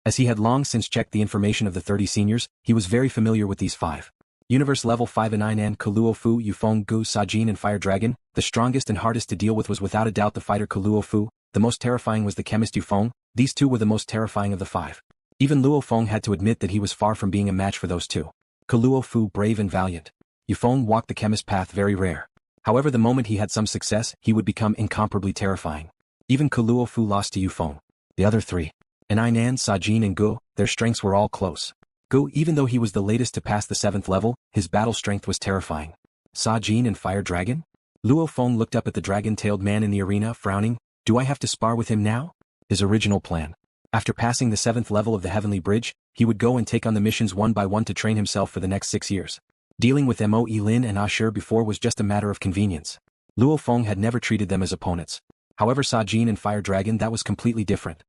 As he had long since checked the information of the 30 seniors, he was very familiar with these 5. Universe level 5 and 9 and Luo Fu, Yufeng Gu, Sa Jin and Fire Dragon. The strongest and hardest to deal with was without a doubt the fighter Luo Fu, the most terrifying was the chemist Yufeng. These two were the most terrifying of the 5. Even LuoFeng had to admit that he was far from being a match for those two. Luo Fu brave and valiant. Yufeng walked the chemist path very rare. However, the moment he had some success, he would become incomparably terrifying. Even Luo Fu lost to Yufeng. The other 3. And Nan, Sa Jin and Gu, their strengths were all close. Gu, even though he was the latest to pass the 7th level, his battle strength was terrifying. Sa Jin and Fire Dragon? LuoFeng looked up at the dragon-tailed man in the arena, frowning. Do I have to spar with him now? His original plan. After passing the 7th level of the Heavenly Bridge, he would go and take on the missions one by one to train himself for the next 6 years. Dealing with Mo Lin and Ashur before was just a matter of convenience. LuoFeng had never treated them as opponents. However, Sa Jin and Fire Dragon, that was completely different.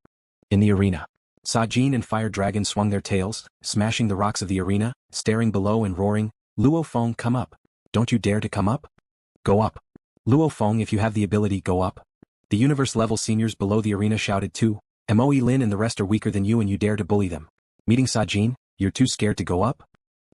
In the arena, Sa Jin and Fire Dragon swung their tails, smashing the rocks of the arena, staring below and roaring, LuoFeng, come up. Don't you dare to come up? Go up. LuoFeng, if you have the ability, go up. The universe-level seniors below the arena shouted too. Mo Lin and the rest are weaker than you and you dare to bully them. Meeting Sa Jin, you're too scared to go up?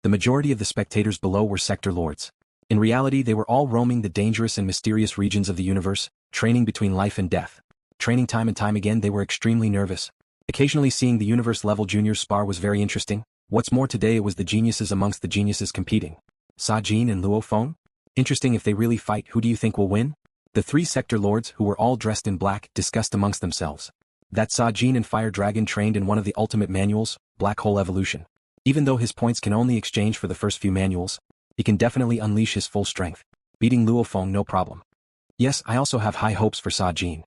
The majority of the spectators below were sector lords. In reality, they were all roaming the dangerous and mysterious regions of the universe, training between life and death. Training time and time again, they were extremely nervous. Occasionally seeing the universe-level juniors spar was very interesting. What's more, today it was the geniuses amongst the geniuses competing. Sa Jin and LuoFeng? Interesting. If they really fight, who do you think will win? The 3 sector lords, who were all dressed in black, discussed amongst themselves. That Sa Jin and Fire Dragon trained in one of the ultimate manuals, Black Hole Evolution. Even though his points can only exchange for the first few manuals, he can definitely unleash his full strength. Beating LuoFeng no problem. Yes, I also have high hopes for Sa Jin.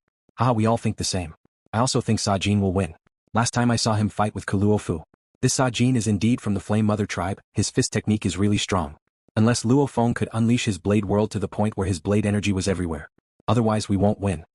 We all think the same. I also think Sa Jin will win. Last time I saw him fight with Luo Fu. This Sa Jin is indeed from the Flame Mother tribe, his fist technique is really strong. Unless LuoFeng could unleash his blade world to the point where his blade energy was everywhere. Otherwise we won't win.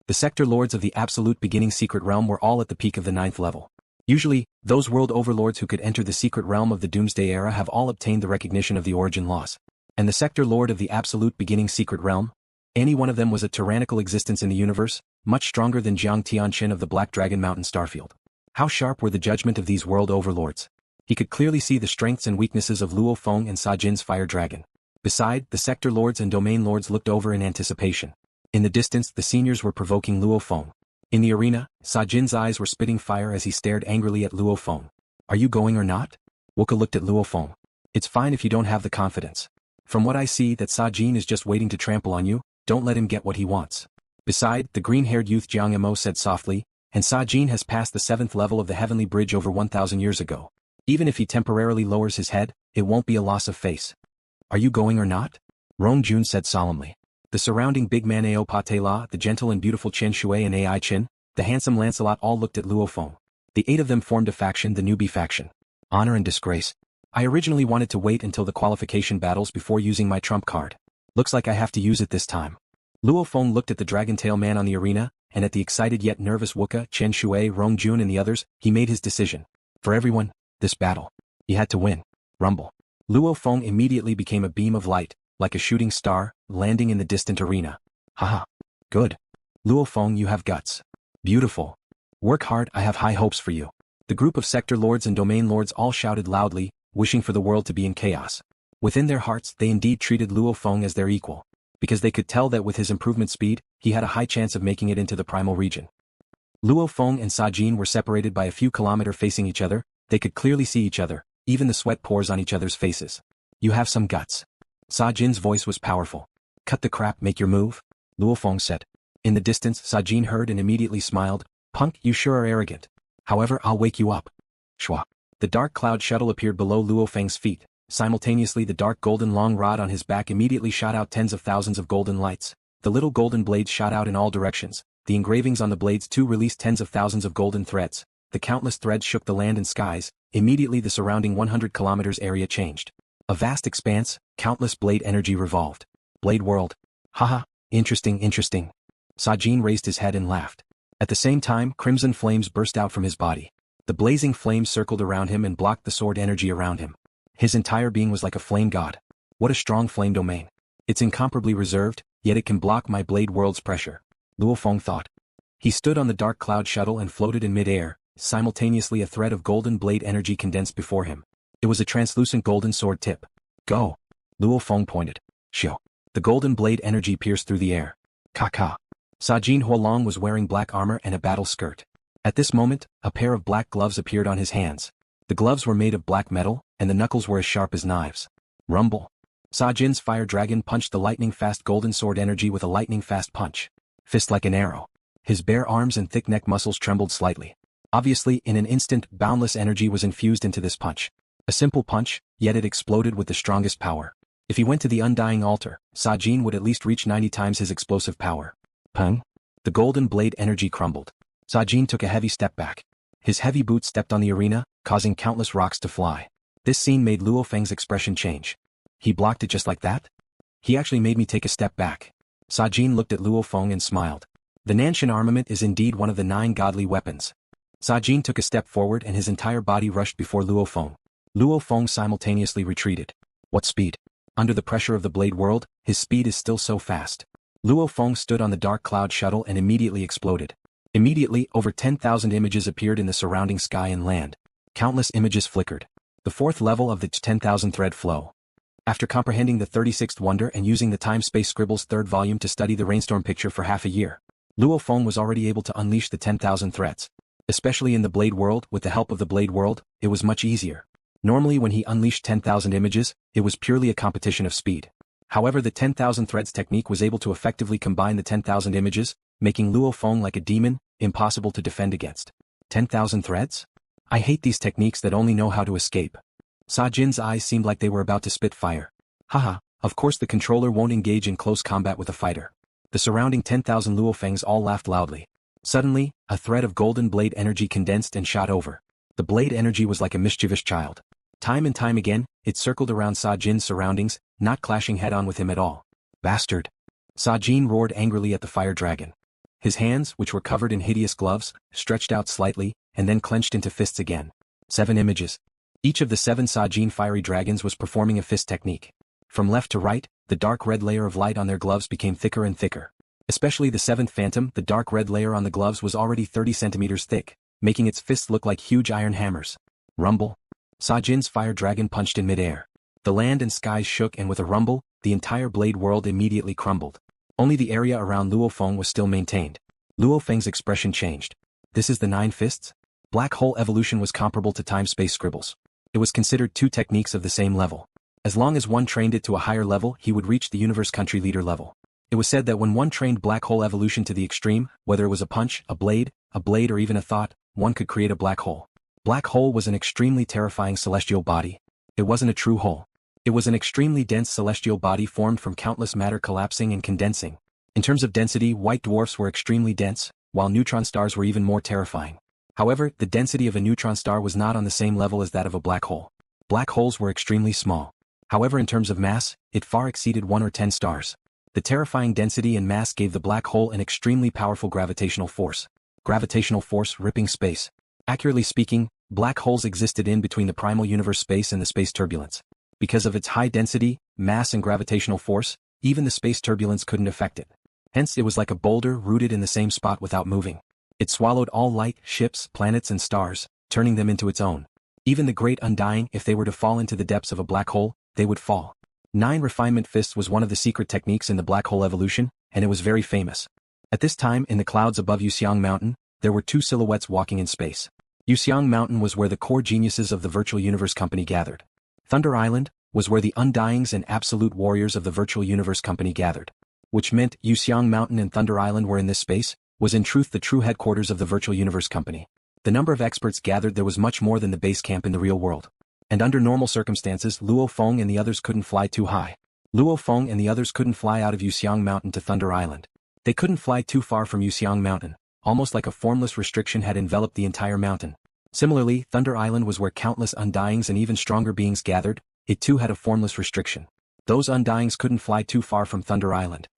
The sector lords of the absolute beginning secret realm were all at the peak of the 9th level. Usually, those world overlords who could enter the secret realm of the Doomsday Era have all obtained the recognition of the origin laws. And the sector lord of the absolute beginning secret realm? Any one of them was a tyrannical existence in the universe, much stronger than Jiang Tianqin of the Black Dragon Mountain Starfield. How sharp were the judgment of these world overlords? He could clearly see the strengths and weaknesses of Luo Feng and Sa Jin's Fire Dragon. Beside, the sector lords and domain lords looked over in anticipation. In the distance, the seniors were provoking Luo Feng. In the arena, Sa Jin's eyes were spitting fire as he stared angrily at Luo Feng. Are you going or not? Wuka looked at Luo Feng. It's fine if you don't have the confidence. From what I see, that Sa Jin is just waiting to trample on you. Don't let him get what he wants. Beside, the green-haired youth Jiang Mo said softly, and Sa Jin has passed the 7th level of the Heavenly Bridge over 1,000 years ago. Even if he temporarily lowers his head, it won't be a loss of face. Are you going or not? Rong Jun said solemnly. The surrounding big man Ao Pa Te La, the gentle and beautiful Chen Shui and Ai Chin, the handsome Lancelot all looked at Luo Feng. The 8 of them formed a faction, the newbie faction. Honor and disgrace. I originally wanted to wait until the qualification battles before using my trump card. Looks like I have to use it this time. Luo Feng looked at the dragon tail man on the arena, and at the excited yet nervous Wuka, Chen Shui, Rong Jun and the others, he made his decision. For everyone, this battle. He had to win. Rumble. Luo Feng immediately became a beam of light, like a shooting star, landing in the distant arena. Haha. Good. Luo Feng, you have guts. Beautiful. Work hard, I have high hopes for you. The group of sector lords and domain lords all shouted loudly, wishing for the world to be in chaos. Within their hearts, they indeed treated Luo Feng as their equal, because they could tell that with his improvement speed, he had a high chance of making it into the primal region. Luo Feng and Sa Jin were separated by a few kilometers facing each other. They could clearly see each other, even the sweat pores on each other's faces. You have some guts. Sa Jin's voice was powerful. Cut the crap, make your move, Luo Feng said. In the distance, Sa Jin heard and immediately smiled. Punk, you sure are arrogant. However, I'll wake you up. Shwa. The dark cloud shuttle appeared below Luo Feng's feet. Simultaneously, the dark golden long rod on his back immediately shot out tens of thousands of golden lights. The little golden blades shot out in all directions. The engravings on the blades too released tens of thousands of golden threads. The countless threads shook the land and skies. Immediately the surrounding 100 kilometers area changed. A vast expanse, countless blade energy revolved. Blade world. Haha, interesting. Sa Jin raised his head and laughed. At the same time, crimson flames burst out from his body. The blazing flames circled around him and blocked the sword energy around him. His entire being was like a flame god. What a strong flame domain. It's incomparably reserved, yet it can block my blade world's pressure. Luo Feng thought. He stood on the dark cloud shuttle and floated in mid-air, simultaneously a thread of golden blade energy condensed before him. It was a translucent golden sword tip. Go! Luo Feng pointed. Shio. The golden blade energy pierced through the air. Ka. Sa Jin Huolong was wearing black armor and a battle skirt. At this moment, a pair of black gloves appeared on his hands. The gloves were made of black metal, and the knuckles were as sharp as knives. Rumble. Sa Jin's fire dragon punched the lightning-fast golden sword energy with a lightning-fast punch. Fist like an arrow. His bare arms and thick neck muscles trembled slightly. Obviously, in an instant, boundless energy was infused into this punch. A simple punch, yet it exploded with the strongest power. If he went to the undying altar, Sa Jin would at least reach 90 times his explosive power. Peng. The golden blade energy crumbled. Sa Jin took a heavy step back. His heavy boots stepped on the arena, causing countless rocks to fly. This scene made Luo Feng's expression change. He blocked it just like that? He actually made me take a step back. Sa Jin looked at Luo Feng and smiled. The Nan Shen Armament is indeed one of the 9 godly weapons. Sa Jin took a step forward and his entire body rushed before Luo Feng. Luo Feng simultaneously retreated. What speed? Under the pressure of the blade world, his speed is still so fast. Luo Feng stood on the dark cloud shuttle and immediately exploded. Immediately, over 10,000 images appeared in the surrounding sky and land. Countless images flickered. The 4th level of the 10,000 thread flow. After comprehending the 36th wonder and using the Time-Space Scribbles 3rd volume to study the rainstorm picture for half a year, Luo Feng was already able to unleash the 10,000 threads. Especially in the blade world, with the help of the blade world, it was much easier. Normally when he unleashed 10,000 images, it was purely a competition of speed. However, the 10,000 threads technique was able to effectively combine the 10,000 images, making Luo Feng like a demon, impossible to defend against. 10,000 threads? I hate these techniques that only know how to escape. Sa Jin's eyes seemed like they were about to spit fire. Haha, of course the controller won't engage in close combat with a fighter. The surrounding 10,000 LuoFengs all laughed loudly. Suddenly, a thread of golden blade energy condensed and shot over. The blade energy was like a mischievous child. Time and time again, it circled around Sa Jin's surroundings, not clashing head-on with him at all. Bastard! Sa Jin roared angrily at the fire dragon. His hands, which were covered in hideous gloves, stretched out slightly, and then clenched into fists again. 7 images. Each of the 7 Sa Jin fiery dragons was performing a fist technique. From left to right, the dark red layer of light on their gloves became thicker and thicker. Especially the 7th phantom, the dark red layer on the gloves was already 30 centimeters thick, making its fists look like huge iron hammers. Rumble. Sa Jin's fire dragon punched in midair. The land and skies shook, and with a rumble, the entire blade world immediately crumbled. Only the area around Luo Feng was still maintained. Luo Feng's expression changed. This is the 9 fists? Black hole evolution was comparable to time-space scribbles. It was considered 2 techniques of the same level. As long as one trained it to a higher level, he would reach the universe country leader level. It was said that when one trained black hole evolution to the extreme, whether it was a punch, a blade, or even a thought, one could create a black hole. Black hole was an extremely terrifying celestial body. It wasn't a true hole. It was an extremely dense celestial body formed from countless matter collapsing and condensing. In terms of density, white dwarfs were extremely dense, while neutron stars were even more terrifying. However, the density of a neutron star was not on the same level as that of a black hole. Black holes were extremely small. However, in terms of mass, it far exceeded 1 or 10 stars. The terrifying density and mass gave the black hole an extremely powerful gravitational force. Gravitational force ripping space. Accurately speaking, black holes existed in between the primal universe space and the space turbulence. Because of its high density, mass and gravitational force, even the space turbulence couldn't affect it. Hence it was like a boulder rooted in the same spot without moving. It swallowed all light, ships, planets and stars, turning them into its own. Even the great undying, if they were to fall into the depths of a black hole, they would fall. 9 Refinement Fists was one of the secret techniques in the black hole evolution, and it was very famous. At this time, in the clouds above Yuxiang Mountain, there were 2 silhouettes walking in space. Yuxiang Mountain was where the core geniuses of the Virtual Universe Company gathered. Thunder Island was where the undyings and absolute warriors of the Virtual Universe Company gathered. Which meant Yuxiang Mountain and Thunder Island were in this space, was in truth the true headquarters of the Virtual Universe Company. The number of experts gathered there was much more than the base camp in the real world. And under normal circumstances, Luo Feng and the others couldn't fly too high. Luo Feng and the others couldn't fly out of Yuxiang Mountain to Thunder Island. They couldn't fly too far from Yuxiang Mountain, almost like a formless restriction had enveloped the entire mountain. Similarly, Thunder Island was where countless undyings and even stronger beings gathered. It too had a formless restriction. Those undyings couldn't fly too far from Thunder Island.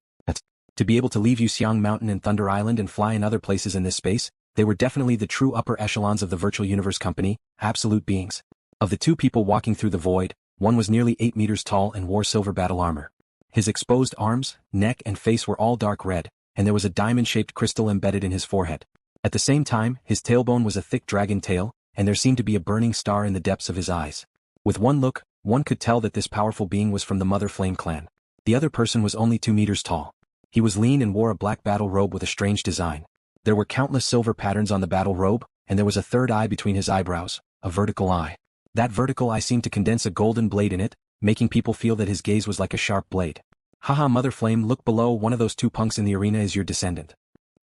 To be able to leave Yuxiang Mountain and Thunder Island and fly in other places in this space, they were definitely the true upper echelons of the Virtual Universe Company, absolute beings. Of the 2 people walking through the void, one was nearly 8 meters tall and wore silver battle armor. His exposed arms, neck and face were all dark red, and there was a diamond-shaped crystal embedded in his forehead. At the same time, his tailbone was a thick dragon tail, and there seemed to be a burning star in the depths of his eyes. With one look, one could tell that this powerful being was from the Mother Flame clan. The other person was only 2 meters tall. He was lean and wore a black battle robe with a strange design. There were countless silver patterns on the battle robe, and there was a third eye between his eyebrows, a vertical eye. That vertical eye seemed to condense a golden blade in it, making people feel that his gaze was like a sharp blade. Haha, Mother Flame, look below, one of those 2 punks in the arena is your descendant.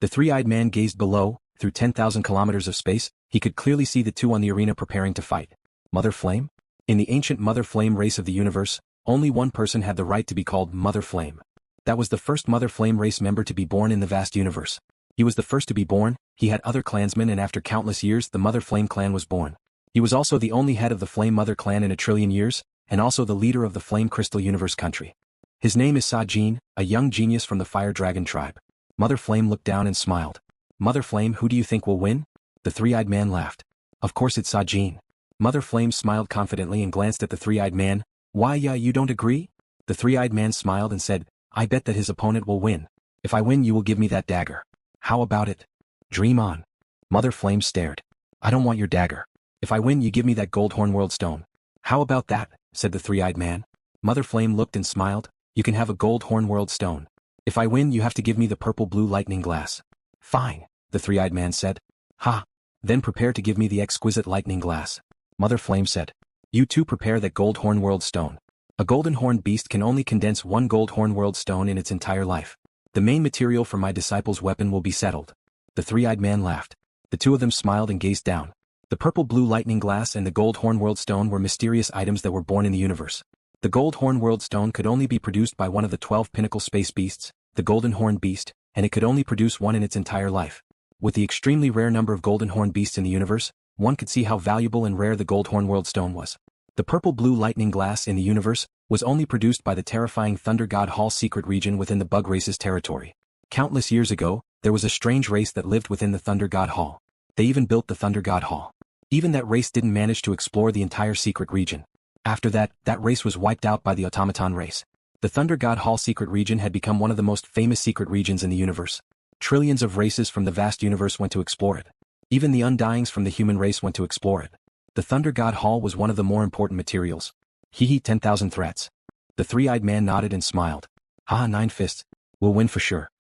The 3-eyed man gazed below. Through 10,000 kilometers of space, he could clearly see the 2 on the arena preparing to fight. Mother Flame? In the ancient Mother Flame race of the universe, only one person had the right to be called Mother Flame. That was the first Mother Flame race member to be born in the vast universe. He was the first to be born, he had other clansmen, and after countless years the Mother Flame clan was born. He was also the only head of the Flame Mother clan in a trillion years, and also the leader of the Flame Crystal Universe country. His name is Sa Jin, a young genius from the Fire Dragon tribe. Mother Flame looked down and smiled. Mother Flame, who do you think will win? The 3-eyed man laughed. Of course it's Sa Jin. Mother Flame smiled confidently and glanced at the 3-eyed man. Why, you don't agree? The 3-eyed man smiled and said, I bet that his opponent will win. If I win, you will give me that dagger. How about it? Dream on. Mother Flame stared. I don't want your dagger. If I win, you give me that gold hornworld stone. How about that? Said the 3-eyed man. Mother Flame looked and smiled. You can have a gold hornworld stone. If I win, you have to give me the purple blue lightning glass. Fine, the 3-eyed man said. Ha! Then prepare to give me the exquisite lightning glass. Mother Flame said. You too prepare that gold hornworld stone. A golden horned beast can only condense 1 gold hornworld stone in its entire life. The main material for my disciple's weapon will be settled. The 3-eyed man laughed. The 2 of them smiled and gazed down. The purple blue lightning glass and the gold hornworld stone were mysterious items that were born in the universe. The gold hornworld stone could only be produced by one of the 12 pinnacle space beasts, the golden horned beast, and it could only produce one in its entire life. With the extremely rare number of golden horned beasts in the universe, one could see how valuable and rare the gold hornworld stone was. The purple blue lightning glass in the universe was only produced by the terrifying Thunder God Hall secret region within the bug race's territory. Countless years ago, there was a strange race that lived within the Thunder God Hall. They even built the Thunder God Hall. Even that race didn't manage to explore the entire secret region. After that, that race was wiped out by the automaton race. The Thunder God Hall secret region had become one of the most famous secret regions in the universe. Trillions of races from the vast universe went to explore it. Even the undyings from the human race went to explore it. The Thunder God Hall was one of the more important materials. 10,000 threats. The 3-eyed man nodded and smiled. 9 fists. We'll win for sure.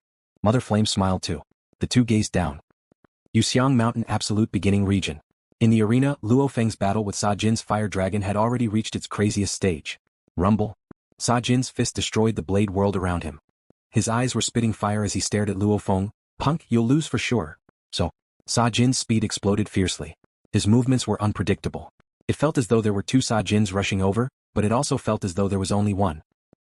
Mother Flame smiled too. The 2 gazed down. Yuxiang Mountain Absolute Beginning Region. In the arena, LuoFeng's battle with Sa Jin's fire dragon had already reached its craziest stage. Rumble. Sa Jin's fist destroyed the blade world around him. His eyes were spitting fire as he stared at Luo Feng. Punk, you'll lose for sure. So. Sa Jin's speed exploded fiercely. His movements were unpredictable. It felt as though there were 2 Sa Jins rushing over, but it also felt as though there was only one.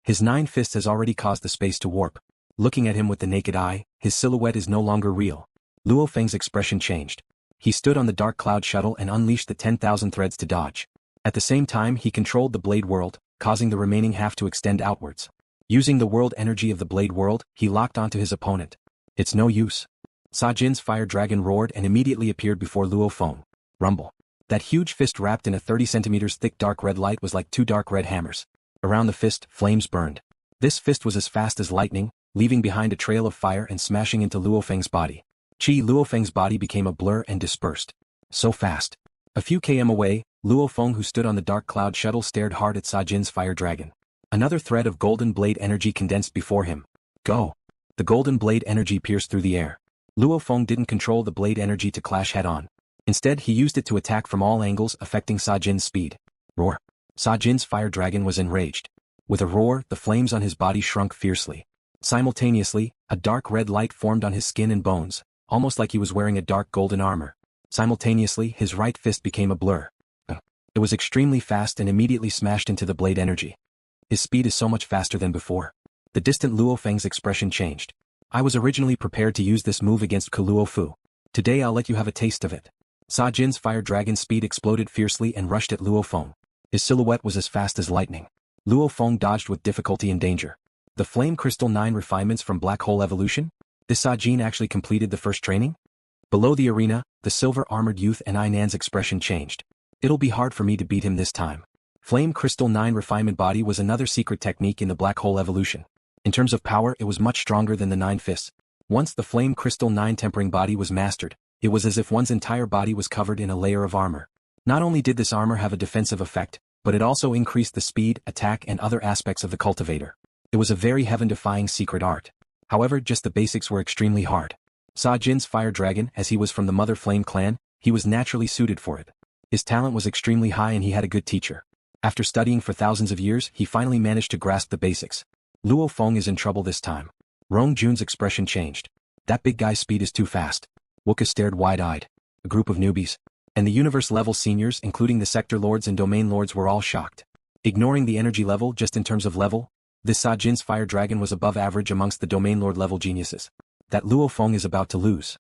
His 9 fists has already caused the space to warp. Looking at him with the naked eye, his silhouette is no longer real. Luo Feng's expression changed. He stood on the dark cloud shuttle and unleashed the 10,000 threads to dodge. At the same time, he controlled the blade world, causing the remaining half to extend outwards. Using the world energy of the blade world, he locked onto his opponent. It's no use. Sa Jin's fire dragon roared and immediately appeared before Luo Feng. Rumble. That huge fist wrapped in a 30 centimeters thick dark red light was like 2 dark red hammers. Around the fist, flames burned. This fist was as fast as lightning, leaving behind a trail of fire and smashing into Luo Feng's body. Luo Feng's body became a blur and dispersed. So fast. A few km away, Luo Feng, who stood on the dark cloud shuttle, stared hard at Sa Jin's fire dragon. Another thread of golden blade energy condensed before him. Go. The golden blade energy pierced through the air. Luo Feng didn't control the blade energy to clash head-on. Instead, he used it to attack from all angles, affecting Sa Jin's speed. Roar. Sa Jin's fire dragon was enraged. With a roar, the flames on his body shrunk fiercely. Simultaneously, a dark red light formed on his skin and bones, almost like he was wearing a dark golden armor. Simultaneously, his right fist became a blur. It was extremely fast and immediately smashed into the blade energy. His speed is so much faster than before. The distant Luo Feng's expression changed. I was originally prepared to use this move against Luo Fu. Today I'll let you have a taste of it. Sa Jin's fire dragon speed exploded fiercely and rushed at Luo Feng. His silhouette was as fast as lightning. Luo Feng dodged with difficulty and danger. The Flame Crystal 9 refinements from Black Hole Evolution? This Sa Jin actually completed the first training? Below the arena, the silver-armored youth and Ainan's expression changed. It'll be hard for me to beat him this time. Flame Crystal 9 refinement body was another secret technique in the Black Hole Evolution. In terms of power, it was much stronger than the 9 fists. Once the Flame Crystal 9 tempering body was mastered, It was as if one's entire body was covered in a layer of armor. Not only did this armor have a defensive effect, but it also increased the speed, attack and other aspects of the cultivator. It was a very heaven-defying secret art. However, just the basics were extremely hard. Sa Jin's fire dragon, as he was from the Mother Flame clan, he was naturally suited for it. His talent was extremely high and he had a good teacher. After studying for thousands of years, he finally managed to grasp the basics. Luo Feng is in trouble this time. Rong Jun's expression changed. That big guy's speed is too fast. Wuka stared wide-eyed. A group of newbies, and the universe-level seniors including the sector lords and domain lords were all shocked. Ignoring the energy level just in terms of level, this Sa Jin's fire dragon was above average amongst the domain lord level geniuses. That Luo Feng is about to lose.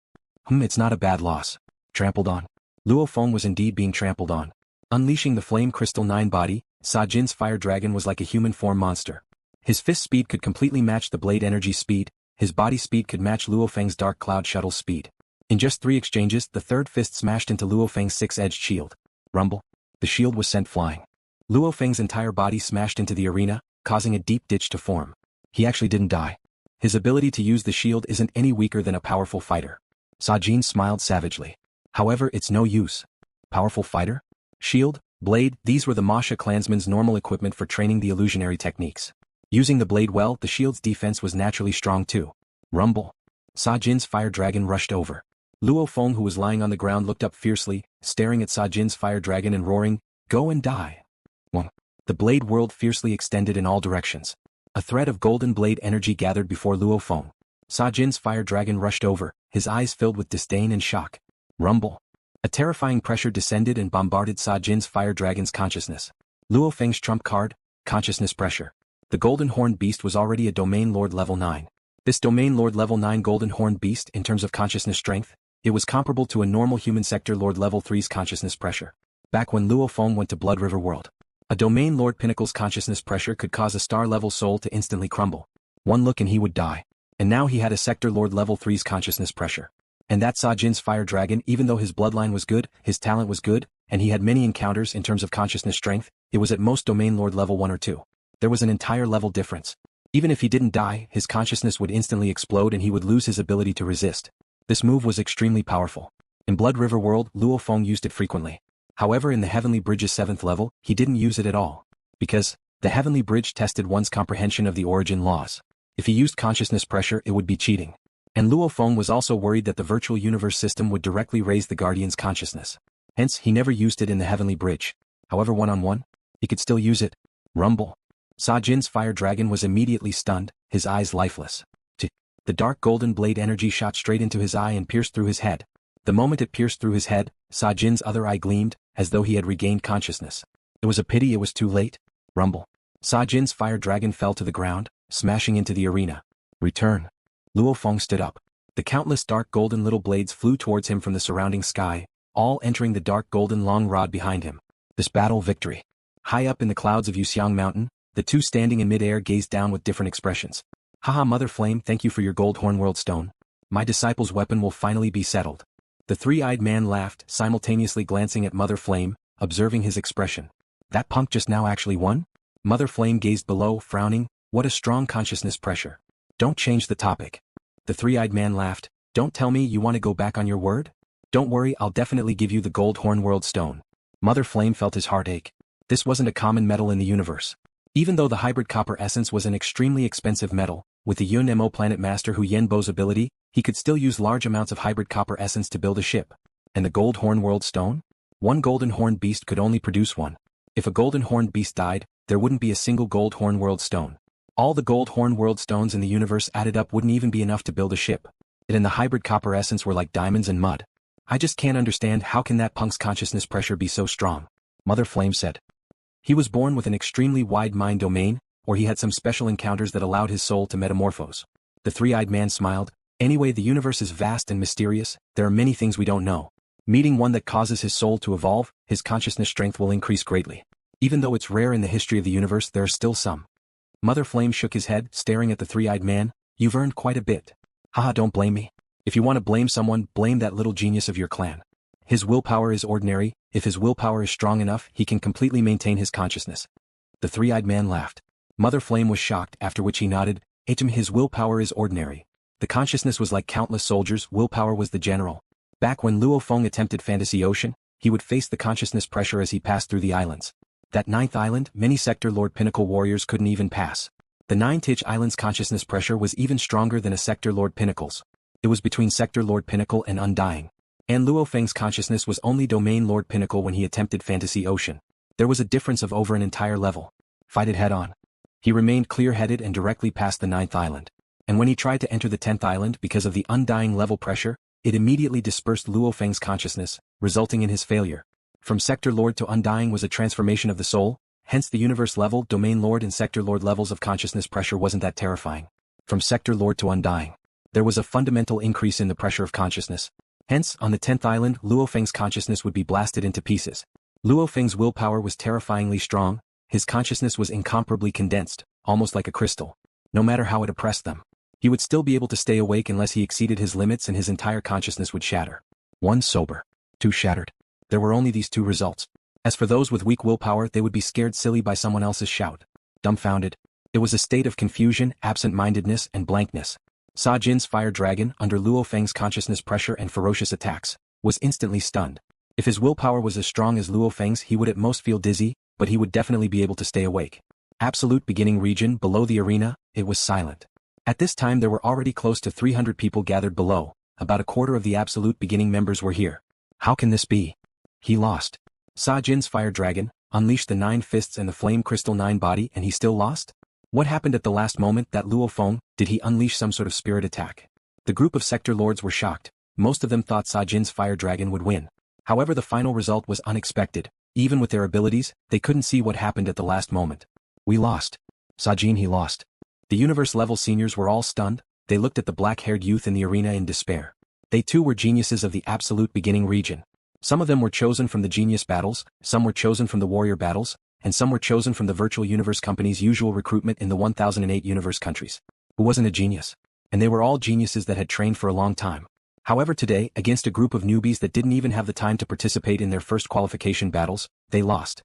It's not a bad loss. Trampled on. Luo Feng was indeed being trampled on. Unleashing the Flame Crystal 9 body, Sa Jin's fire dragon was like a human form monster. His fist speed could completely match the blade energy speed, his body speed could match Luo Feng's Dark Cloud Shuttle speed. In just 3 exchanges, the third fist smashed into Luo Feng's 6-edged shield. Rumble. The shield was sent flying. Luo Feng's entire body smashed into the arena, causing a deep ditch to form. He actually didn't die. His ability to use the shield isn't any weaker than a powerful fighter. Sa Jin smiled savagely. However, it's no use. Powerful fighter? Shield? Blade? These were the Masha clansmen's normal equipment for training the illusionary techniques. Using the blade well, the shield's defense was naturally strong too. Rumble. Sa Jin's fire dragon rushed over. Luo Feng, who was lying on the ground, looked up fiercely, staring at Sa Jin's fire dragon and roaring, "Go and die." The blade whirled fiercely, extended in all directions. A thread of golden blade energy gathered before Luo Feng. Sa Jin's fire dragon rushed over, his eyes filled with disdain and shock. Rumble. A terrifying pressure descended and bombarded Sa Jin's fire dragon's consciousness. Luo Feng's trump card, consciousness pressure. The golden horned beast was already a domain lord level 9. This domain lord level 9 golden horned beast, in terms of consciousness strength, it was comparable to a normal human sector lord level 3's consciousness pressure. Back when Luo Feng went to Blood River World, a domain lord pinnacle's consciousness pressure could cause a star level soul to instantly crumble. One look and he would die. And now he had a sector lord level 3's consciousness pressure. And that Sa Jin's fire dragon, even though his bloodline was good, his talent was good, and he had many encounters in terms of consciousness strength, it was at most domain lord level 1 or 2. There was an entire level difference. Even if he didn't die, his consciousness would instantly explode and he would lose his ability to resist. This move was extremely powerful. In Blood River World, Luo Feng used it frequently. However, in the Heavenly Bridge's 7th level, he didn't use it at all. Because the Heavenly Bridge tested one's comprehension of the origin laws. If he used consciousness pressure, it would be cheating. And Luo Feng was also worried that the virtual universe system would directly raise the Guardian's consciousness. Hence, he never used it in the Heavenly Bridge. However, one-on-one, he could still use it. Rumble. Sa Jin's fire dragon was immediately stunned, his eyes lifeless. The dark golden blade energy shot straight into his eye and pierced through his head. The moment it pierced through his head, Sa Jin's other eye gleamed, as though he had regained consciousness. It was a pity it was too late. Rumble. Sa Jin's fire dragon fell to the ground, smashing into the arena. Return. Luo Feng stood up. The countless dark golden little blades flew towards him from the surrounding sky, all entering the dark golden long rod behind him. This battle victory. High up in the clouds of Yuxiang Mountain, the two standing in mid-air gazed down with different expressions. Haha, Mother Flame, thank you for your gold horn world stone. My disciple's weapon will finally be settled. The three-eyed man laughed, simultaneously glancing at Mother Flame, observing his expression. That punk just now actually won? Mother Flame gazed below, frowning. What a strong consciousness pressure. Don't change the topic. The three-eyed man laughed. Don't tell me you want to go back on your word? Don't worry, I'll definitely give you the gold horn world stone. Mother Flame felt his heart ache. This wasn't a common metal in the universe. Even though the hybrid copper essence was an extremely expensive metal, with the Yun Mo planet master Hu Yenbo's ability, he could still use large amounts of hybrid copper essence to build a ship. And the gold horn world stone? One golden horned beast could only produce one. If a golden horned beast died, there wouldn't be a single gold horn world stone. All the gold horn world stones in the universe added up wouldn't even be enough to build a ship. It and the hybrid copper essence were like diamonds and mud. I just can't understand how can that punk's consciousness pressure be so strong. Mother Flame said. He was born with an extremely wide mind domain, or he had some special encounters that allowed his soul to metamorphose. The three-eyed man smiled. Anyway, the universe is vast and mysterious, there are many things we don't know. Meeting one that causes his soul to evolve, his consciousness strength will increase greatly. Even though it's rare in the history of the universe, there are still some. Mother Flame shook his head, staring at the three-eyed man. You've earned quite a bit. Haha, don't blame me. If you want to blame someone, blame that little genius of your clan. His willpower is ordinary. If his willpower is strong enough, he can completely maintain his consciousness. The three-eyed man laughed. Mother Flame was shocked, after which he nodded. His willpower is ordinary. The consciousness was like countless soldiers, willpower was the general. Back when Luo Feng attempted Fantasy Ocean, he would face the consciousness pressure as he passed through the islands. That ninth island, many Sector Lord Pinnacle warriors couldn't even pass. The 9th island's consciousness pressure was even stronger than a Sector Lord Pinnacle's. It was between Sector Lord Pinnacle and Undying. And Luo Feng's consciousness was only Domain Lord Pinnacle when he attempted Fantasy Ocean. There was a difference of over an entire level. Fight it head-on. He remained clear-headed and directly past the 9th island. And when he tried to enter the 10th island because of the Undying level pressure, it immediately dispersed Luo Feng's consciousness, resulting in his failure. From Sector Lord to Undying was a transformation of the soul, hence the Universe level, Domain Lord and Sector Lord levels of consciousness pressure wasn't that terrifying. From Sector Lord to Undying, there was a fundamental increase in the pressure of consciousness. Hence, on the 10th island, Luo Feng's consciousness would be blasted into pieces. Luo Feng's willpower was terrifyingly strong, his consciousness was incomparably condensed, almost like a crystal. No matter how it oppressed them, he would still be able to stay awake unless he exceeded his limits and his entire consciousness would shatter. 1 sober. 2 shattered. There were only these 2 results. As for those with weak willpower, they would be scared silly by someone else's shout. Dumbfounded. It was a state of confusion, absent-mindedness, and blankness. Sa Jin's fire dragon, under Luo Feng's consciousness pressure and ferocious attacks, was instantly stunned. If his willpower was as strong as Luo Feng's, he would at most feel dizzy, but he would definitely be able to stay awake. Absolute beginning region, below the arena, it was silent. At this time there were already close to 300 people gathered below, about a quarter of the absolute beginning members were here. How can this be? He lost. Sa Jin's fire dragon unleashed the 9 fists and the flame crystal 9 body and he still lost? What happened at the last moment? That Luo Feng, did he unleash some sort of spirit attack? The group of sector lords were shocked. Most of them thought Sa Jin's fire dragon would win. However, the final result was unexpected. Even with their abilities, they couldn't see what happened at the last moment. We lost. Sa Jin, he lost. The universe-level seniors were all stunned. They looked at the black-haired youth in the arena in despair. They too were geniuses of the absolute beginning region. Some of them were chosen from the genius battles, some were chosen from the warrior battles, and some were chosen from the virtual universe company's usual recruitment in the 1008 universe countries. Who wasn't a genius? And they were all geniuses that had trained for a long time. However, today, against a group of newbies that didn't even have the time to participate in their first qualification battles, they lost.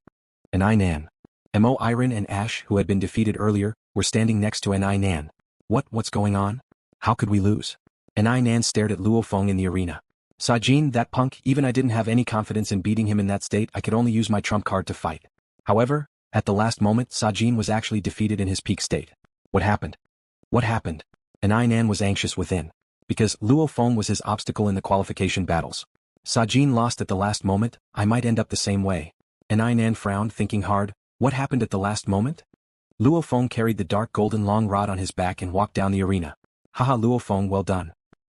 And Nan. Mo Iron and Ash, who had been defeated earlier, were standing next to Nan. What's going on? How could we lose? Nan stared at Luo Feng in the arena. Sa Jin, that punk, even I didn't have any confidence in beating him in that state. I could only use my trump card to fight. However, at the last moment, Sa Jin was actually defeated in his peak state. What happened? What happened? Nan was anxious within. Because Luo Feng was his obstacle in the qualification battles. Sa Jin lost at the last moment. I might end up the same way. Nan frowned, thinking hard. What happened at the last moment? Luo Feng carried the dark golden long rod on his back and walked down the arena. Haha, Luo Feng, well done.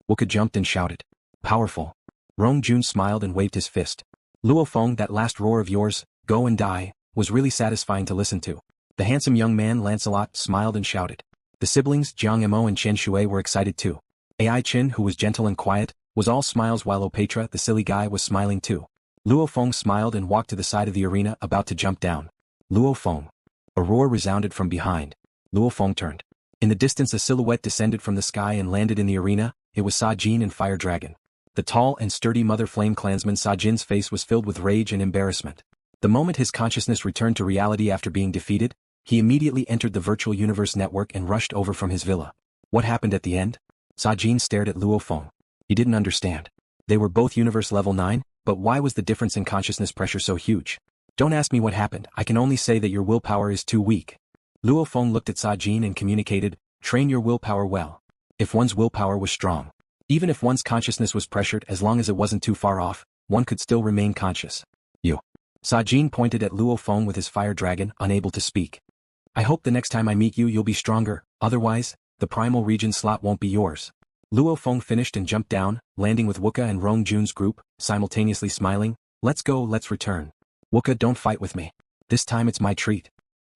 Wuka jumped and shouted. Powerful. Rong Jun smiled and waved his fist. Luo Feng, that last roar of yours, go and die, was really satisfying to listen to. The handsome young man Lancelot smiled and shouted. The siblings Jiang Mo and Chen Shui were excited too. Ai Chin, who was gentle and quiet, was all smiles while Opetra, the silly guy, was smiling too. Luo Feng smiled and walked to the side of the arena, about to jump down. Luo Feng. A roar resounded from behind. Luo Feng turned. In the distance a silhouette descended from the sky and landed in the arena. It was Sa Jin and Fire Dragon. The tall and sturdy Mother Flame clansman Sa Jin's face was filled with rage and embarrassment. The moment his consciousness returned to reality after being defeated, he immediately entered the virtual universe network and rushed over from his villa. What happened at the end? Sa Jin stared at Luo Feng. He didn't understand. They were both universe level 9, but why was the difference in consciousness pressure so huge? Don't ask me what happened, I can only say that your willpower is too weak. Luo Feng looked at Sa Jin and communicated, train your willpower well. If one's willpower was strong, even if one's consciousness was pressured, as long as it wasn't too far off, one could still remain conscious. You. Sa Jin pointed at Luo Feng with his fire dragon, unable to speak. I hope the next time I meet you you'll be stronger, otherwise, the primal region slot won't be yours. Luo Feng finished and jumped down, landing with Wuka and Rong Jun's group, simultaneously smiling. Let's go, let's return. Wuka, don't fight with me. This time it's my treat.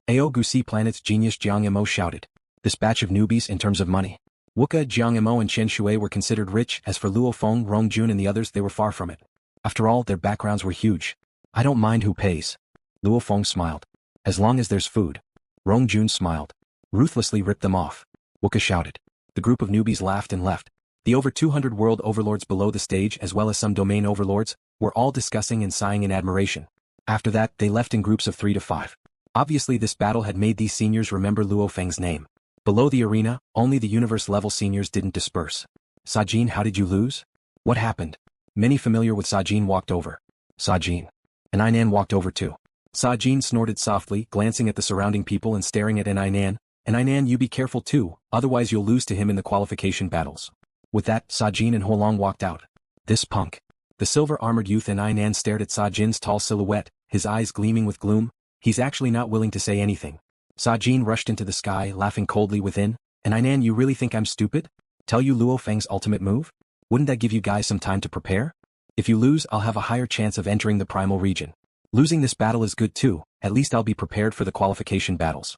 Ao Gusi Planet's genius Jiang Mo shouted. This batch of newbies in terms of money. Wuka, Jiang Mo and Chen Shui were considered rich. As for Luo Feng, Rong Jun and the others, they were far from it. After all, their backgrounds were huge. I don't mind who pays. Luo Feng smiled. As long as there's food. Rong Jun smiled. Ruthlessly ripped them off. Wuka shouted. The group of newbies laughed and left. The over 200 world overlords below the stage, as well as some domain overlords, were all discussing and sighing in admiration. After that, they left in groups of 3 to 5. Obviously this battle had made these seniors remember Luo Feng's name. Below the arena, only the universe-level seniors didn't disperse. Sa Jin, how did you lose? What happened? Many familiar with Sa Jin walked over. Sa Jin. And Nan walked over too. Sa Jin snorted softly, glancing at the surrounding people and staring at Nan. Nan, you be careful too, otherwise you'll lose to him in the qualification battles. With that, Sa Jin and Huolong walked out. This punk. The silver-armored youth and Nan stared at Sa Jin's tall silhouette, his eyes gleaming with gloom. He's actually not willing to say anything. Sa Jin rushed into the sky, laughing coldly within. Nan, you really think I'm stupid? Tell you LuoFeng's ultimate move? Wouldn't that give you guys some time to prepare? If you lose, I'll have a higher chance of entering the primal region. Losing this battle is good too, at least I'll be prepared for the qualification battles.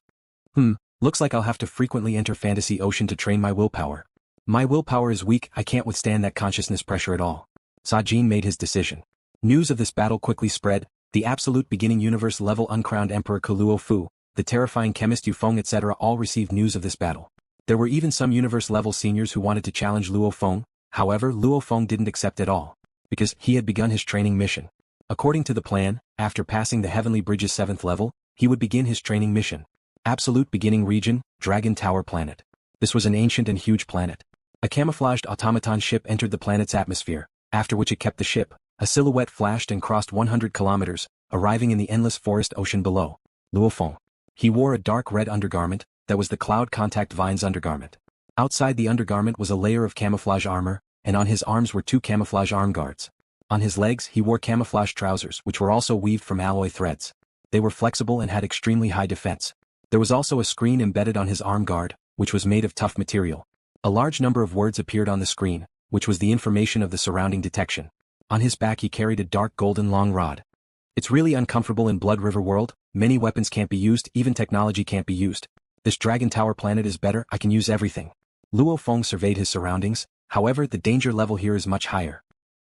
Looks like I'll have to frequently enter Fantasy Ocean to train my willpower. My willpower is weak, I can't withstand that consciousness pressure at all. Sa Jin made his decision. News of this battle quickly spread. The absolute beginning universe level uncrowned Emperor Luo Fu, the terrifying chemist LuoFeng etc. all received news of this battle. There were even some universe level seniors who wanted to challenge LuoFeng, however LuoFeng didn't accept at all. Because he had begun his training mission. According to the plan, after passing the Heavenly Bridge's 7th level, he would begin his training mission. Absolute beginning region, Dragon Tower Planet. This was an ancient and huge planet. A camouflaged automaton ship entered the planet's atmosphere, after which it kept the ship. A silhouette flashed and crossed 100 kilometers, arriving in the endless forest ocean below. LuoFeng. He wore a dark red undergarment, that was the Cloud Contact Vine's undergarment. Outside the undergarment was a layer of camouflage armor, and on his arms were 2 camouflage arm guards. On his legs he wore camouflage trousers which were also weaved from alloy threads. They were flexible and had extremely high defense. There was also a screen embedded on his arm guard, which was made of tough material. A large number of words appeared on the screen, which was the information of the surrounding detection. On his back he carried a dark golden long rod. It's really uncomfortable in Blood River world, many weapons can't be used, even technology can't be used. This Dragon Tower planet is better, I can use everything. LuoFeng surveyed his surroundings, however the danger level here is much higher.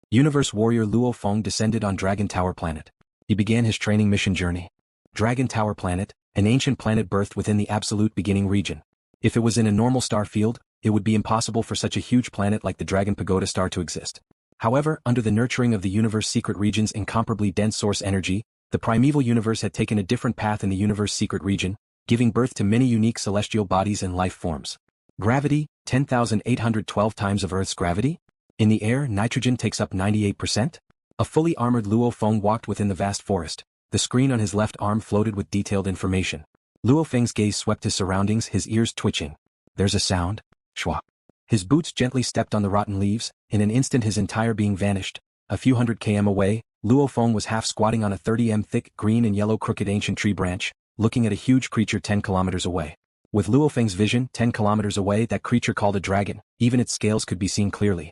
Universe warrior LuoFeng descended on Dragon Tower planet. He began his training mission journey. Dragon Tower planet, an ancient planet birthed within the absolute beginning region. If it was in a normal star field, it would be impossible for such a huge planet like the Dragon Pagoda star to exist. However, under the nurturing of the universe secret region's incomparably dense source energy, the primeval universe had taken a different path in the universe secret region, giving birth to many unique celestial bodies and life forms. Gravity, 10,812 times of Earth's gravity? In the air, nitrogen takes up 98%? A fully armored LuoFeng walked within the vast forest. The screen on his left arm floated with detailed information. LuoFeng's gaze swept his surroundings, his ears twitching. There's a sound. Schwa. His boots gently stepped on the rotten leaves, in an instant his entire being vanished. A few hundred km away, LuoFeng was half squatting on a 30 m thick green and yellow crooked ancient tree branch, looking at a huge creature 10 kilometers away. With LuoFeng's vision, 10 kilometers away that creature called a dragon, even its scales could be seen clearly.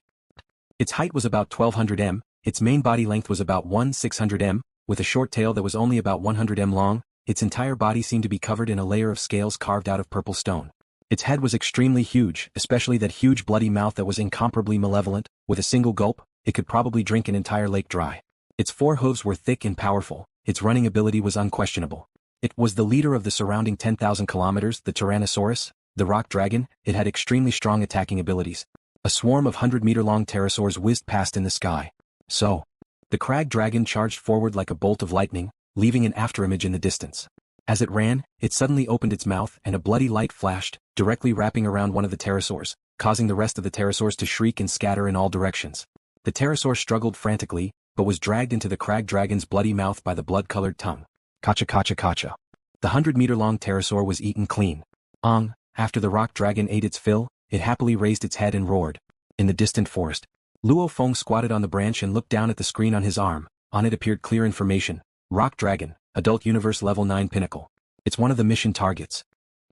Its height was about 1200 m, its main body length was about 1600 m, with a short tail that was only about 100 m long, its entire body seemed to be covered in a layer of scales carved out of purple stone. Its head was extremely huge, especially that huge bloody mouth that was incomparably malevolent. With a single gulp, it could probably drink an entire lake dry. Its 4 hooves were thick and powerful, its running ability was unquestionable. It was the leader of the surrounding 10,000 kilometers, the Tyrannosaurus, the rock dragon. It had extremely strong attacking abilities. A swarm of 100-meter-long pterosaurs whizzed past in the sky. So, the crag dragon charged forward like a bolt of lightning, leaving an afterimage in the distance. As it ran, it suddenly opened its mouth and a bloody light flashed, directly wrapping around one of the pterosaurs, causing the rest of the pterosaurs to shriek and scatter in all directions. The pterosaur struggled frantically, but was dragged into the crag dragon's bloody mouth by the blood-colored tongue. Kacha kacha kacha. The 100-meter-long pterosaur was eaten clean. After the rock dragon ate its fill, it happily raised its head and roared. In the distant forest, LuoFeng squatted on the branch and looked down at the screen on his arm. On it appeared clear information. Rock Dragon, Adult Universe Level 9 Pinnacle. It's one of the mission targets.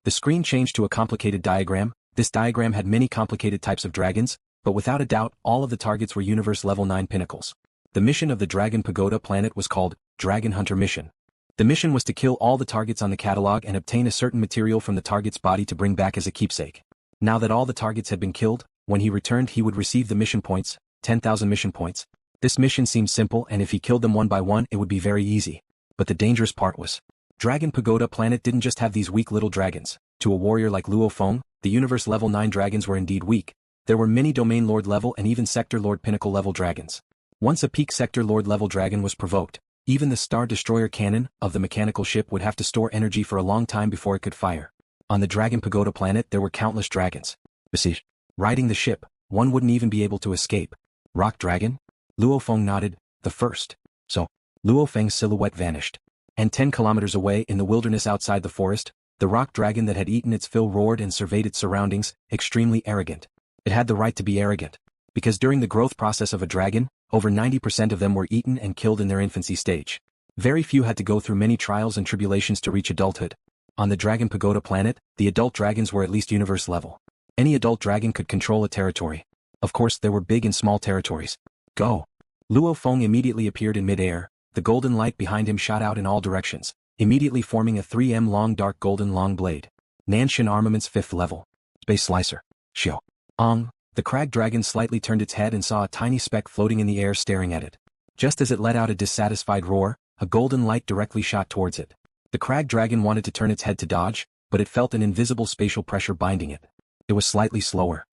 The screen changed to a complicated diagram. This diagram had many complicated types of dragons, but without a doubt, all of the targets were Universe Level 9 Pinnacles. The mission of the Dragon Pagoda planet was called Dragon Hunter Mission. The mission was to kill all the targets on the catalog and obtain a certain material from the target's body to bring back as a keepsake. Now that all the targets had been killed, when he returned he would receive the mission points, 10,000 mission points. This mission seemed simple, and if he killed them one by one it would be very easy. But the dangerous part was, Dragon Pagoda planet didn't just have these weak little dragons. To a warrior like LuoFeng, the Universe Level 9 dragons were indeed weak. There were many Domain Lord level and even Sector Lord Pinnacle level dragons. Once a peak Sector Lord level dragon was provoked, even the Star Destroyer cannon of the mechanical ship would have to store energy for a long time before it could fire. On the Dragon Pagoda planet there were countless dragons. Besieged. Riding the ship, one wouldn't even be able to escape. Rock Dragon? Luo Feng nodded, the first. So, Luo Feng's silhouette vanished. And 10 kilometers away in the wilderness outside the forest, the rock dragon that had eaten its fill roared and surveyed its surroundings, extremely arrogant. It had the right to be arrogant. Because during the growth process of a dragon, over 90% of them were eaten and killed in their infancy stage. Very few had to go through many trials and tribulations to reach adulthood. On the Dragon Pagoda planet, the adult dragons were at least universe level. Any adult dragon could control a territory. Of course, there were big and small territories. Go! Luo Feng immediately appeared in mid-air. The golden light behind him shot out in all directions, immediately forming a 3m long dark golden long blade. Nan Shen Armament's 5th level. Space Slicer. Xiao. Ong. The crag dragon slightly turned its head and saw a tiny speck floating in the air staring at it. Just as it let out a dissatisfied roar, a golden light directly shot towards it. The crag dragon wanted to turn its head to dodge, but it felt an invisible spatial pressure binding it. It was slightly slower.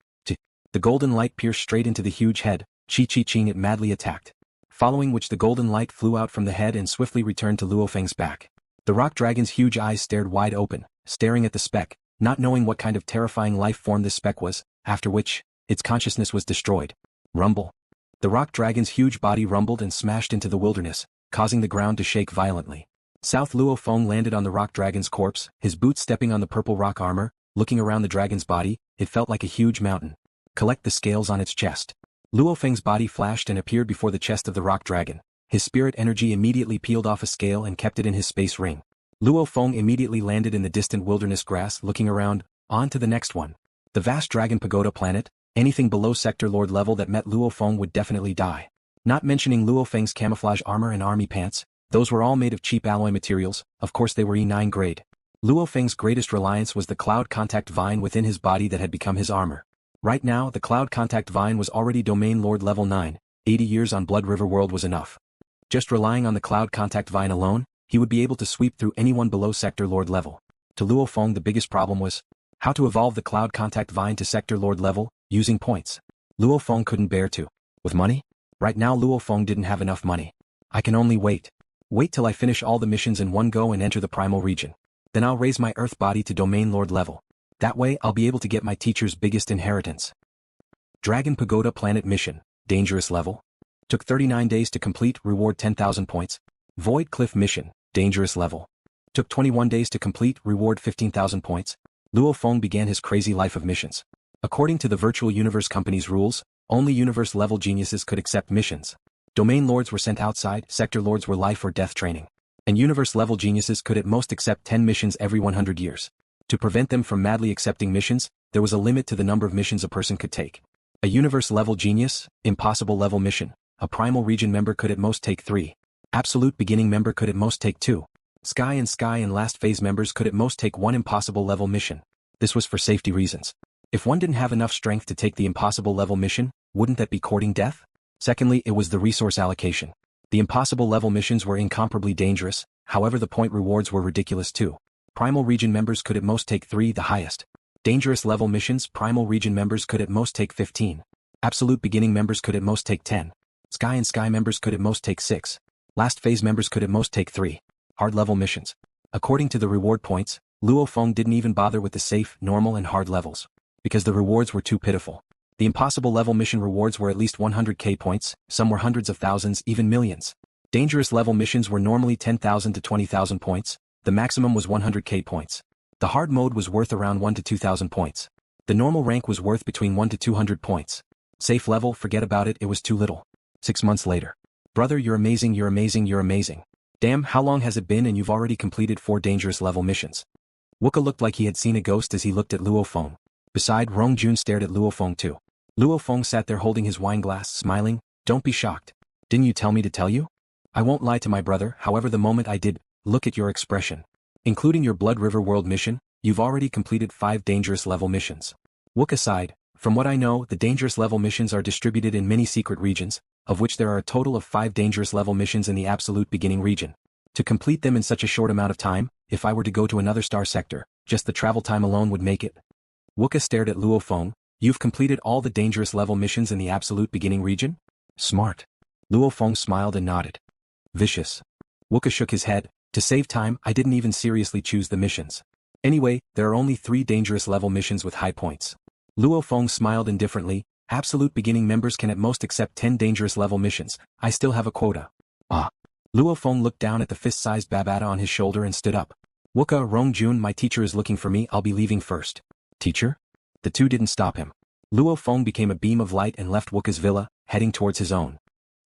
The golden light pierced straight into the huge head, chi-chi-ching it madly attacked. Following which the golden light flew out from the head and swiftly returned to Luo Feng's back. The rock dragon's huge eyes stared wide open, staring at the speck, not knowing what kind of terrifying life form this speck was, after which, its consciousness was destroyed. Rumble. The rock dragon's huge body rumbled and smashed into the wilderness, causing the ground to shake violently. South Luo Feng landed on the rock dragon's corpse, his boots stepping on the purple rock armor. Looking around the dragon's body, it felt like a huge mountain. Collect the scales on its chest. Luo Feng's body flashed and appeared before the chest of the rock dragon. His spirit energy immediately peeled off a scale and kept it in his space ring. Luo Feng immediately landed in the distant wilderness grass, looking around. On to the next one. The vast Dragon Pagoda planet. Anything below Sector Lord level that met Luo Feng would definitely die. Not mentioning Luo Feng's camouflage armor and army pants, those were all made of cheap alloy materials. Of course they were E9 grade. Luo Feng's greatest reliance was the cloud contact vine within his body that had become his armor. Right now, the cloud contact vine was already domain lord level 9, 80 years on Blood River World was enough. Just relying on the cloud contact vine alone, he would be able to sweep through anyone below Sector Lord level. To Luo Feng the biggest problem was how to evolve the cloud contact vine to Sector Lord level, using points. Luo Feng couldn't bear to. With money? Right now Luo Feng didn't have enough money. I can only wait. Wait till I finish all the missions in one go and enter the primal region. Then I'll raise my earth body to domain lord level. That way I'll be able to get my teacher's biggest inheritance. Dragon Pagoda Planet Mission, Dangerous Level. Took 39 days to complete, reward 10,000 points. Void Cliff Mission, Dangerous Level. Took 21 days to complete, reward 15,000 points. Luo Feng began his crazy life of missions. According to the Virtual Universe Company's rules, only universe-level geniuses could accept missions. Domain lords were sent outside, sector lords were life or death training. And universe-level geniuses could at most accept 10 missions every 100 years. To prevent them from madly accepting missions, there was a limit to the number of missions a person could take. A universe-level genius, impossible-level mission. A primal region member could at most take 3. Absolute beginning member could at most take 2. Sky and last phase members could at most take 1 impossible-level mission. This was for safety reasons. If one didn't have enough strength to take the impossible-level mission, wouldn't that be courting death? Secondly, it was the resource allocation. The impossible-level missions were incomparably dangerous, however the point rewards were ridiculous too. Primal region members could at most take 3, the highest. Dangerous level missions, primal region members could at most take 15. Absolute beginning members could at most take 10. Sky members could at most take 6. Last phase members could at most take 3. Hard level missions. According to the reward points, Luo Feng didn't even bother with the safe, normal and hard levels. Because the rewards were too pitiful. The impossible level mission rewards were at least 100k points, some were hundreds of thousands, even millions. Dangerous level missions were normally 10,000 to 20,000 points. The maximum was 100k points. The hard mode was worth around 1 to 2,000 points. The normal rank was worth between 1 to 200 points. Safe level, forget about it, it was too little. 6 months later. Brother, you're amazing, you're amazing, you're amazing. Damn, how long has it been and you've already completed 4 dangerous level missions? Wuka looked like he had seen a ghost as he looked at Luo Feng. Beside, Rong Jun stared at Luo Feng too. Luo Feng sat there holding his wine glass, smiling. Don't be shocked. Didn't you tell me to tell you? I won't lie to my brother, however the moment I did, look at your expression. Including your Blood River World mission, you've already completed 5 dangerous level missions. Wuka sighed. From what I know, the dangerous level missions are distributed in many secret regions, of which there are a total of 5 dangerous level missions in the absolute beginning region. To complete them in such a short amount of time, if I were to go to another star sector, just the travel time alone would make it. Wuka stared at Luo Feng. You've completed all the dangerous level missions in the absolute beginning region? Smart. Luo Feng smiled and nodded. Vicious. Wuka shook his head. To save time, I didn't even seriously choose the missions. Anyway, there are only 3 dangerous level missions with high points. Luo Feng smiled indifferently. Absolute beginning members can at most accept 10 dangerous level missions. I still have a quota. Ah. Luo Feng looked down at the fist-sized Babata on his shoulder and stood up. Wuka Rongjun, my teacher is looking for me, I'll be leaving first. Teacher? The two didn't stop him. Luo Feng became a beam of light and left Wuka's villa, heading towards his own.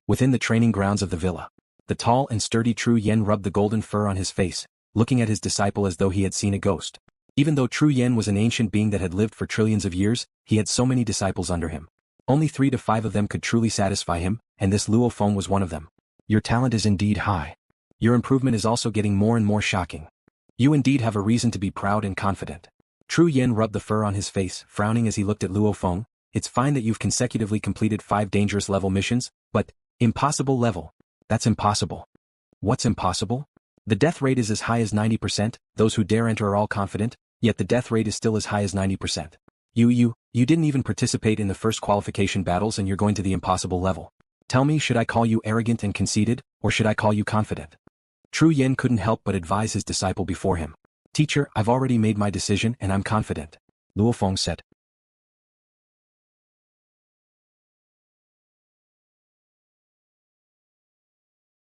Within the training grounds of the villa, the tall and sturdy Tru Yen rubbed the golden fur on his face, looking at his disciple as though he had seen a ghost. Even though Tru Yen was an ancient being that had lived for trillions of years, he had so many disciples under him. Only 3 to 5 of them could truly satisfy him, and this Luo Feng was one of them. Your talent is indeed high. Your improvement is also getting more and more shocking. You indeed have a reason to be proud and confident. Tru Yen rubbed the fur on his face, frowning as he looked at Luo Feng. It's fine that you've consecutively completed 5 dangerous level missions, but, impossible level. That's impossible. What's impossible? The death rate is as high as 90%, those who dare enter are all confident, yet the death rate is still as high as 90%. You didn't even participate in the first qualification battles and you're going to the impossible level. Tell me, should I call you arrogant and conceited, or should I call you confident? Tru Yen couldn't help but advise his disciple before him. Teacher, I've already made my decision and I'm confident. Luo Feng said.